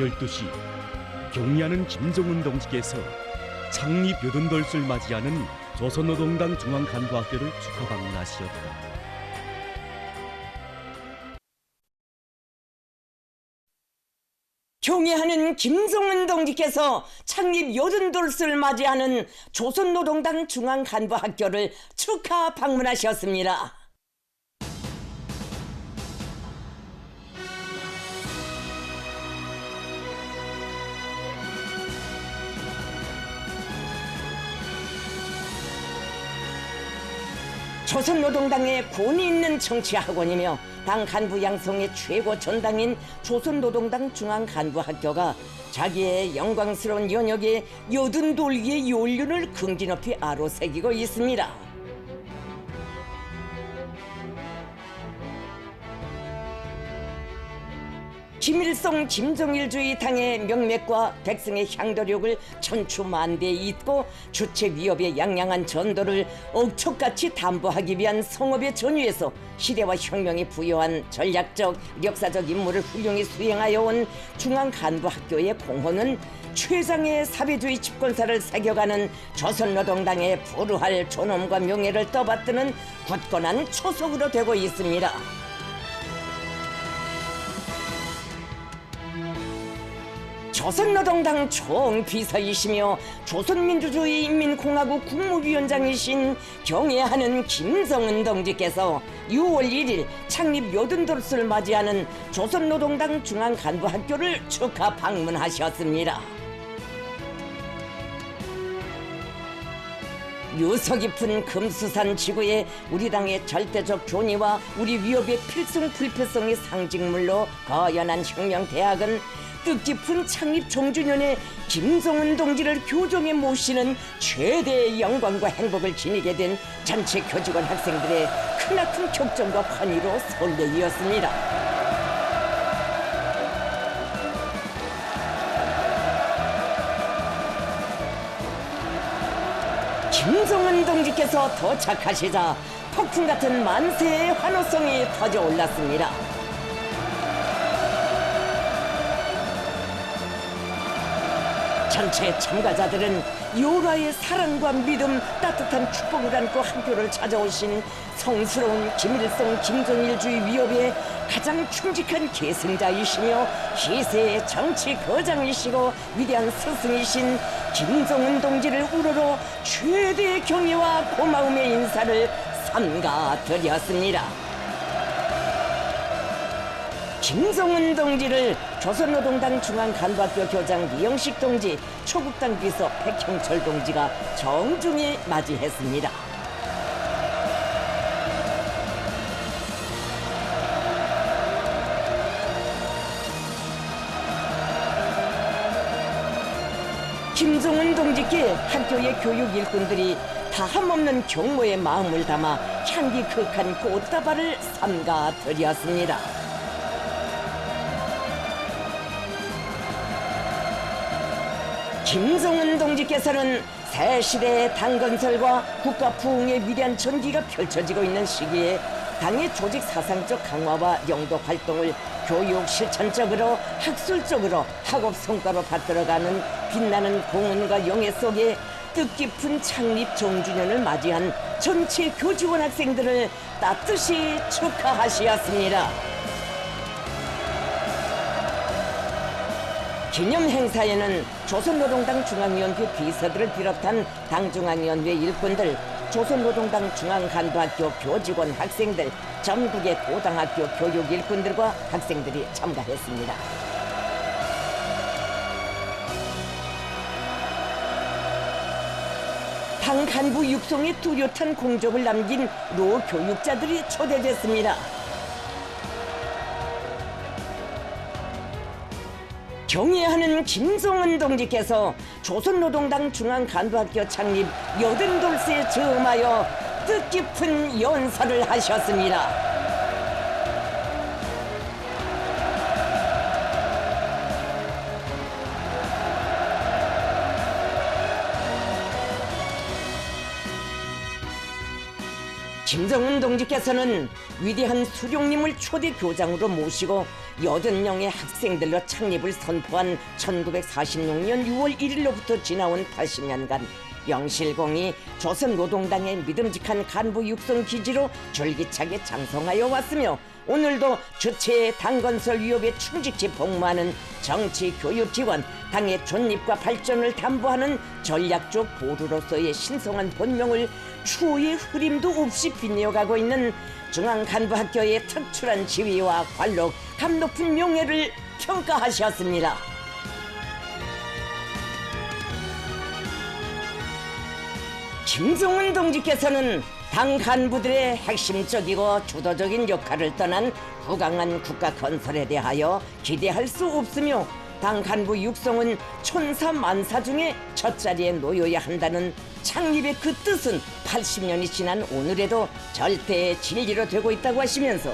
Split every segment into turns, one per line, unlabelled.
12시 경의하는 김정은 동지께서 창립 80돌을 맞이하는 조선노동당 중앙간부학교를 축하 방문하시었다.
경의하는 김정은 동지께서 창립 80돌을 맞이하는 조선노동당 중앙간부학교를 축하 방문하셨습니다. 조선노동당의 권위 있는 정치학원이며 당 간부 양성의 최고 전당인 조선노동당 중앙간부학교가 자기의 영광스러운 연역에 80돌기의 연륜을 긍지 높이 아로새기고 있습니다. 김일성 김정일주의 당의 명맥과 백성의 향도력을 천추만대에 잇고 주체 위협의 양양한 전도를 억척같이 담보하기 위한 성업의 전유에서 시대와 혁명이 부여한 전략적, 역사적 임무를 훌륭히 수행하여 온 중앙간부학교의 공헌은 최장의 사회주의 집권사를 새겨가는 조선노동당의 불우할 존엄과 명예를 떠받드는 굳건한 초석으로 되고 있습니다. 조선노동당 총비서이시며 조선민주주의 인민공화국 국무위원장이신 경애하는 김정은 동지께서 6월 1일 창립 80돌을 맞이하는 조선노동당 중앙간부학교를 축하 방문하셨습니다. 유서 깊은 금수산 지구에 우리 당의 절대적 존의와 우리 위협의 필승 불패성의 상징물로 거연한 혁명대학은 뜻깊은 창립 종주년에 김정은 동지를 교정에 모시는 최대의 영광과 행복을 지니게 된 전체 교직원 학생들의 크나큰 격정과 환희로 설레이었습니다. 김정은 동지께서 도착하시자 폭풍 같은 만세의 환호성이 터져 올랐습니다. 전체 참가자들은 요라의 사랑과 믿음, 따뜻한 축복을 안고 학교를 찾아오신 성스러운 김일성 김정일주의 위협에 가장 충직한 계승자이시며 시세의 정치 거장이시고 위대한 스승이신 김정은 동지를 우러러 최대의 경의와 고마움의 인사를 삼가드렸습니다. 김정은 동지를 조선노동당 중앙간부학교 교장 이영식 동지, 초국당 비서 백형철 동지가 정중히 맞이했습니다. 김정은 동지께 학교의 교육 일꾼들이 다함없는 경모의 마음을 담아 향기 극한 꽃다발을 삼가드렸습니다. 김정은 동지께서는 새 시대의 당 건설과 국가 부흥의 위대한 전기가 펼쳐지고 있는 시기에 당의 조직 사상적 강화와 영도 활동을 교육 실천적으로 학술적으로 학업 성과로 받들어가는 빛나는 공헌과 영예 속에 뜻깊은 창립 종주년을 맞이한 전체 교직원 학생들을 따뜻이 축하하시었습니다. 기념 행사에는 조선노동당 중앙위원회 비서들을 비롯한 당중앙위원회 일꾼들, 조선노동당 중앙간부학교 교직원 학생들, 전국의 고등학교 교육 일꾼들과 학생들이 참가했습니다. 당 간부 육성에 뚜렷한 공적을 남긴 노 교육자들이 초대됐습니다. 경애하는 김정은 동지께서 조선노동당 중앙간부학교 창립 80돌에 즈음하여 뜻깊은 연설을 하셨습니다. 김정은 동지께서는 위대한 수령님을 초대 교장으로 모시고 80명의 학생들로 창립을 선포한 1946년 6월 1일로부터 지나온 80년간 영실공이 조선노동당의 믿음직한 간부 육성 기지로 줄기차게 장성하여 왔으며 오늘도 주체의 당건설 위협에 충직히 복무하는 정치 교육 지원, 당의 존립과 발전을 담보하는 전략적 보루로서의 신성한 본명을 추후의 흐림도 없이 빛내어가고 있는 중앙간부학교의 특출한 지위와 관록, 감 높은 명예를 평가하셨습니다. 김정은 동지께서는 당 간부들의 핵심적이고 주도적인 역할을 떠난 후강한 국가 건설에 대하여 기대할 수 없으며 당 간부 육성은 촌사 만사 중에 첫 자리에 놓여야 한다는 창립의 그 뜻은 80년이 지난 오늘에도 절대의 진리로 되고 있다고 하시면서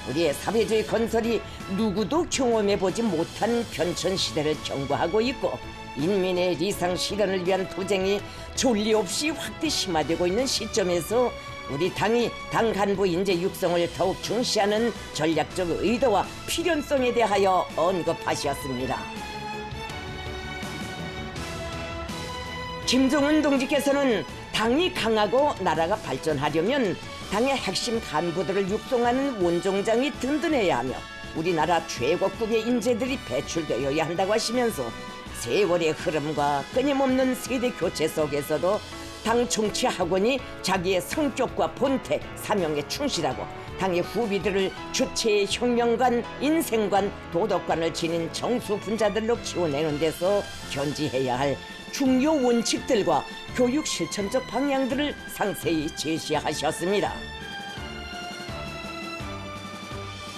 우리의 사회주의 건설이 누구도 경험해보지 못한 변천시대를 경고하고 있고 인민의 리상 실현을 위한 투쟁이 졸리 없이 확대 심화되고 있는 시점에서 우리 당이 당 간부 인재 육성을 더욱 중시하는 전략적 의도와 필연성에 대하여 언급하셨습니다. 김정은 동지께서는 당이 강하고 나라가 발전하려면 당의 핵심 간부들을 육성하는 원종장이 든든해야 하며 우리나라 최고급의 인재들이 배출되어야 한다고 하시면서 세월의 흐름과 끊임없는 세대 교체 속에서도 당 정치 학원이 자기의 성격과 본태, 사명에 충실하고 당의 후비들을 주체의 혁명관, 인생관, 도덕관을 지닌 정수분자들로 키워내는 데서 견지해야 할 중요 원칙들과 교육 실천적 방향들을 상세히 제시하셨습니다.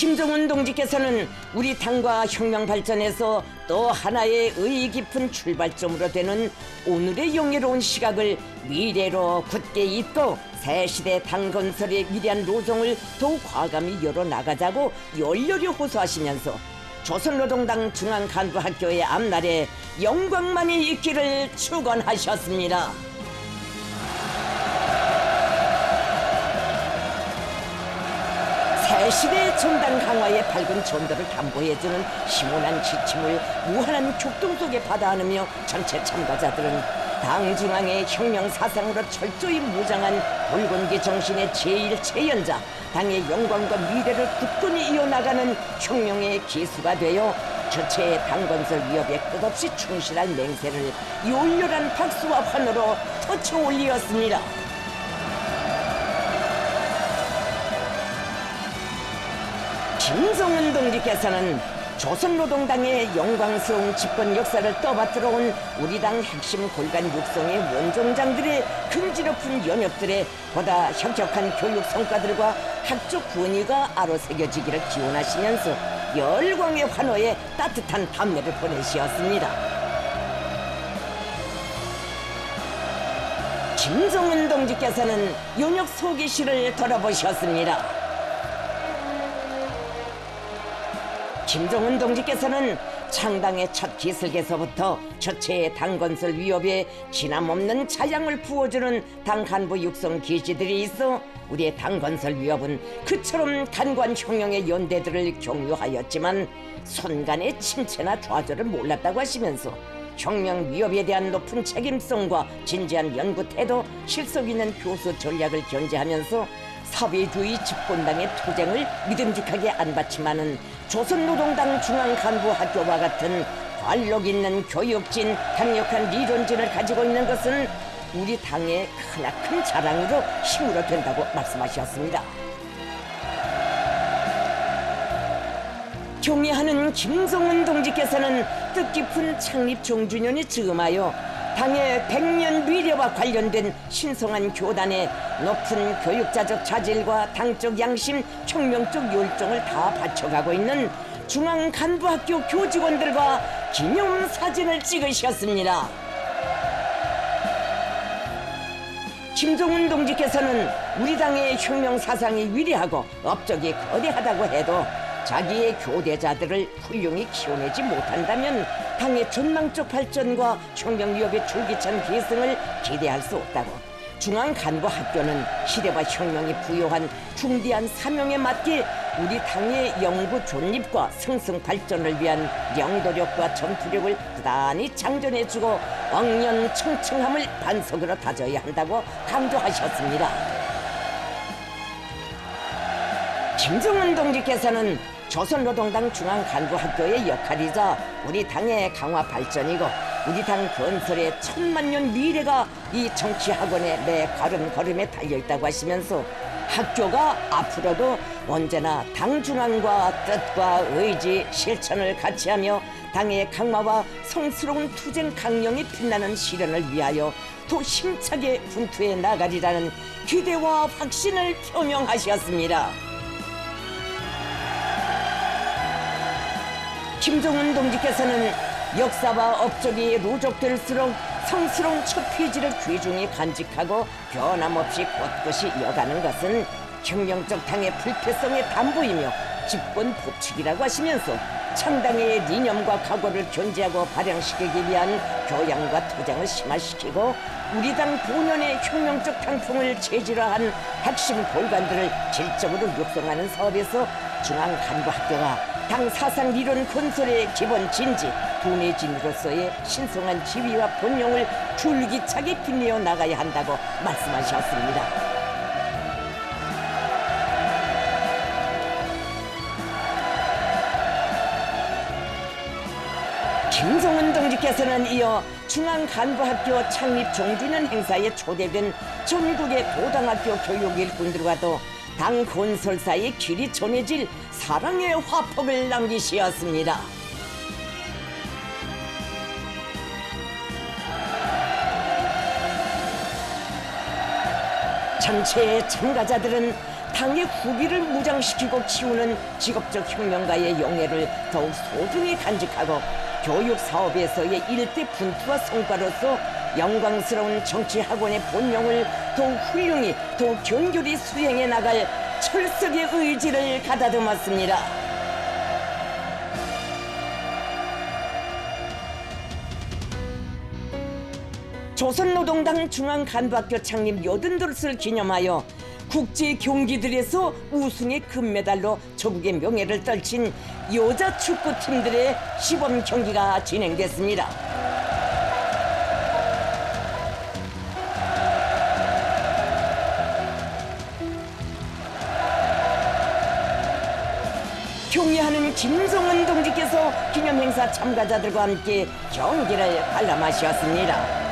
김정은 동지께서는 우리 당과 혁명 발전에서 또 하나의 의의 깊은 출발점으로 되는 오늘의 영예로운 시각을 미래로 굳게 잇고 새 시대 당 건설의 위대한 노정을 더욱 과감히 열어나가자고 열렬히 호소하시면서 조선노동당 중앙간부학교의 앞날에 영광만이 있기를 축원하셨습니다. 새시대의 첨단 강화의 밝은 전도를 담보해주는 심오한 지침을 무한한 격동 속에 받아 안으며 전체 참가자들은 당 중앙의 혁명 사상으로 철저히 무장한 붉은기 정신의 제1체연자, 당의 영광과 미래를 굳건히 이어나가는 혁명의 기수가 되어 주체의 당건설 위협에 끝없이 충실할 맹세를 열렬한 박수와 환호로 터쳐 올리었습니다. 김정은 동지께서는 조선노동당의 영광스러운 집권 역사를 떠받들어 온 우리 당 핵심 골간 육성의 원종장들의 긍지높은 연역들에 보다 혁혁한 교육 성과들과 학적 권위가 아로새겨지기를 기원하시면서 열광의 환호에 따뜻한 담례를 보내시었습니다. 김정은 동지께서는 연역 소기시를 돌아보셨습니다. 김정은 동지께서는 창당의 첫 기슭에서부터 주체의 당건설 위협에 진함없는 자양을 부어주는 당 간부 육성 기지들이 있어 우리의 당건설 위협은 그처럼 간관 혁명의 연대들을 경유하였지만 손간의 침체나 좌절을 몰랐다고 하시면서 혁명 위협에 대한 높은 책임성과 진지한 연구 태도, 실속 있는 교수 전략을 견지하면서 사회주의 집권당의 투쟁을 믿음직하게 안받침하는 조선노동당 중앙간부학교와 같은 관록 있는 교육진, 강력한理論진을 가지고 있는 것은 우리 당의 크나큰 자랑으로 힘으로 된다고 말씀하셨습니다. 경애하는 김정은 동지께서는 뜻깊은 창립 종주년이 즈음하여 당의 100년 미래와 관련된 신성한 교단에 높은 교육자적 자질과 당적 양심, 혁명적 열정을 다 바쳐가고 있는 중앙간부학교 교직원들과 기념사진을 찍으셨습니다. 김정은 동지께서는 우리 당의 혁명 사상이 위대하고 업적이 거대하다고 해도 자기의 교대자들을 훌륭히 키워내지 못한다면 당의 전망적 발전과 혁명 위협의 줄기찬 계승을 기대할 수 없다고 중앙간부학교는 시대와 혁명이 부여한 중대한 사명에 맞게 우리 당의 영구 존립과 승승 발전을 위한 영도력과 전투력을 부단히 장전해주고 억년청청함을 반석으로 다져야 한다고 강조하셨습니다. 김정은 동지께서는 조선노동당 중앙간부학교의 역할이자 우리 당의 강화 발전이고 우리 당 건설의 천만년 미래가 이 정치학원의 매 걸음걸음에 달려있다고 하시면서 학교가 앞으로도 언제나 당 중앙과 뜻과 의지, 실천을 같이하며 당의 강화와 성스러운 투쟁 강령이 빛나는 실현을 위하여 더 힘차게 분투해 나가리라는 기대와 확신을 표명하셨습니다. 김정은 동지께서는 역사와 업적이 누적될수록 성스러운 첫 페이지를 귀중히 간직하고 변함없이 꼿꼿이 이어가는 것은 혁명적 당의 불패성의 담보이며 집권 법칙이라고 하시면서 창당의 이념과 각오를 견지하고 발양시키기 위한 교양과 투쟁을 심화시키고 우리 당 본연의 혁명적 당풍을 체질화한 핵심 골간들을 질적으로 육성하는 사업에서 중앙간부학교가 당 사상 이론 건설의 기본 진지 도내진으로서의 신성한 지위와 본령을 줄기차게 빛내어 나가야 한다고 말씀하셨습니다. 김정은 동지께서는 이어 중앙간부학교 창립 종주년 행사에 초대된 전국의 고등학교 교육 일꾼들과도 당 건설사의 길이 전해질 사랑의 화폭을 남기시었습니다. 전체의 참가자들은 당의 후기를 무장시키고 키우는 직업적 혁명가의 영예를 더욱 소중히 간직하고 교육 사업에서의 일대 분투와 성과로서 영광스러운 정치학원의 본령을 더욱 훌륭히 더욱 견고히 수행해 나갈 철석의 의지를 가다듬었습니다. 조선노동당 중앙간부학교 창립 80돌을 기념하여 국제 경기들에서 우승의 금메달로 조국의 명예를 떨친 여자 축구팀들의 시범 경기가 진행됐습니다. 경의하는 김정은 동지께서 기념행사 참가자들과 함께 경기를 관람하셨습니다.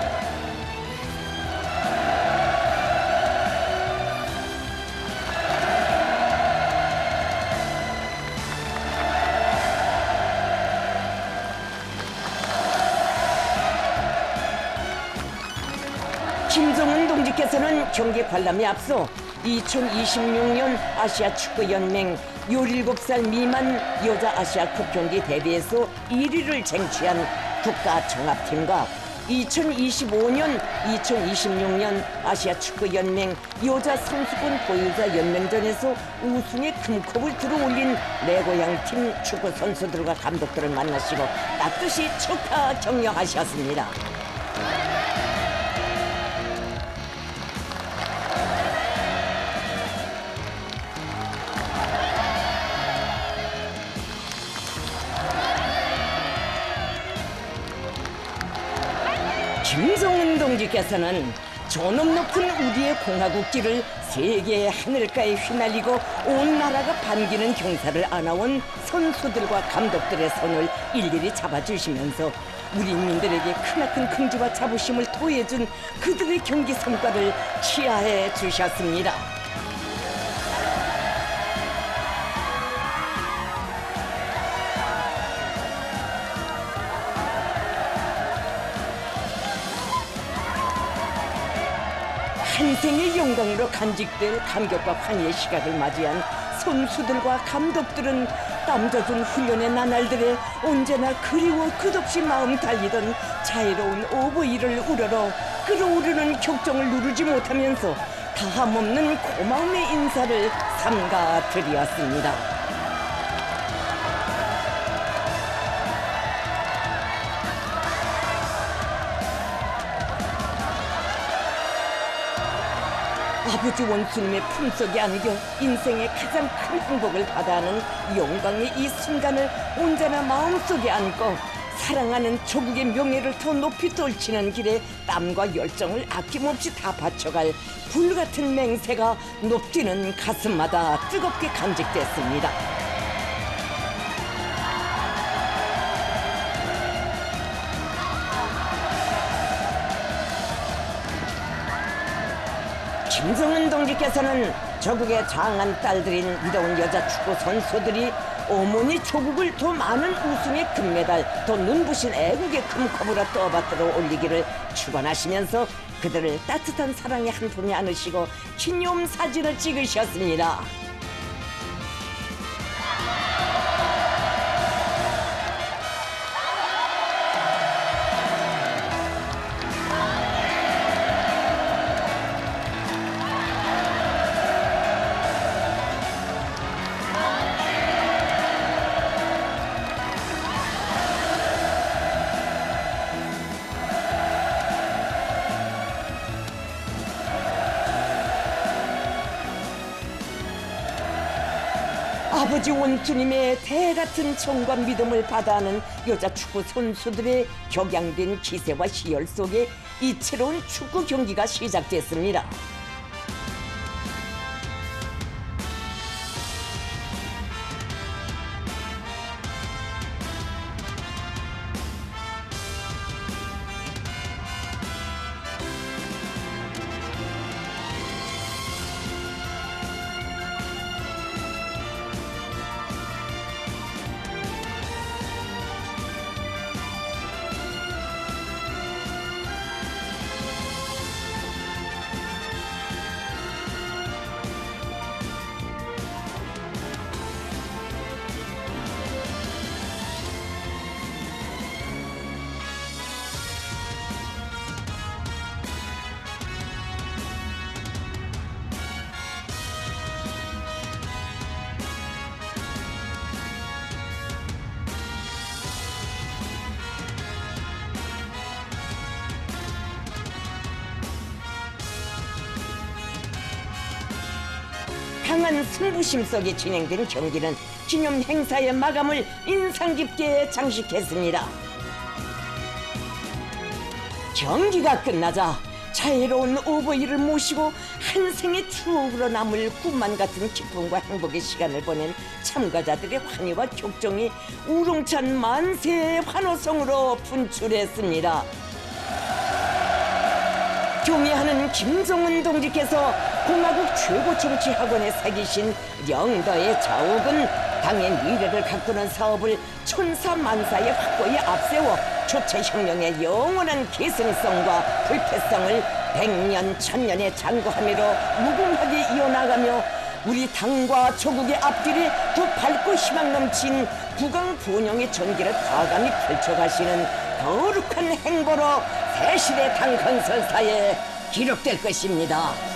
김정은 동지께서는 경기 관람에 앞서 2026년 아시아 축구연맹 17살 미만 여자 아시아컵 경기 대회에서 1위를 쟁취한 국가종합팀과 2025년, 2026년 아시아 축구연맹 여자 선수권 보유자 연맹전에서 우승의 금컵을 들어올린 내 고향팀 축구 선수들과 감독들을 만나시고 따뜻이 축하 격려하셨습니다. 김정은 동지께서는 존엄 높은 우리의 공화국길을 세계의 하늘가에 휘날리고 온 나라가 반기는 경사를 안아온 선수들과 감독들의 손을 일일이 잡아주시면서 우리 인민들에게 크나큰 긍지와 자부심을 토해준 그들의 경기 성과를 치하해 주셨습니다. 한생의 영광으로 간직될 감격과 환희의 시각을 맞이한 선수들과 감독들은 땀 젖은 훈련의 나날들에 언제나 그리워 끝없이 마음 달리던 자유로운 오브이를 우러러 끓어오르는 격정을 누르지 못하면서 다함없는 고마움의 인사를 삼가 드리었습니다. 아버지 원수님의 품속에 안겨 인생의 가장 큰 행복을 받아하는 영광의 이 순간을 언제나 마음속에 안고 사랑하는 조국의 명예를 더 높이 떨치는 길에 땀과 열정을 아낌없이 다 바쳐갈 불같은 맹세가 높뛰는 가슴마다 뜨겁게 간직됐습니다. 김정은 동지께서는 조국의 장한 딸들인 위대한 여자 축구 선수들이 어머니 조국을 더 많은 우승의 금메달, 더 눈부신 애국의 금컵으로 떠받들어 올리기를 축원하시면서 그들을 따뜻한 사랑의 한 품에 안으시고 기념사진을 찍으셨습니다. 아버지 원주님의 대같은 정과 믿음을 받아하는 여자 축구 선수들의 격양된 기세와 희열 속에 이채로운 축구 경기가 시작됐습니다. 강한 승부심 속에 진행된 경기는 기념 행사의 마감을 인상 깊게 장식했습니다. 경기가 끝나자 자애로운 오버이를 모시고 한 생의 추억으로 남을 꿈만 같은 기쁨과 행복의 시간을 보낸 참가자들의 환희와 격정이 우렁찬 만세의 환호성으로 분출했습니다. 경애하는 김정은 동지께서 공화국 최고 정치학원에 새기신 영도의 자옥은 당의 미래를 가꾸는 사업을 천사만사의 확고히 앞세워 조체혁명의 영원한 계승성과 불패성을 100년, 1000년의 장구함으로 무궁하게 이어나가며 우리 당과 조국의 앞길에 더 밝고 희망 넘친 국왕 분영의 전기를 과감히 펼쳐가시는 거룩한 행보로 새시대 당 건설사에 기록될 것입니다.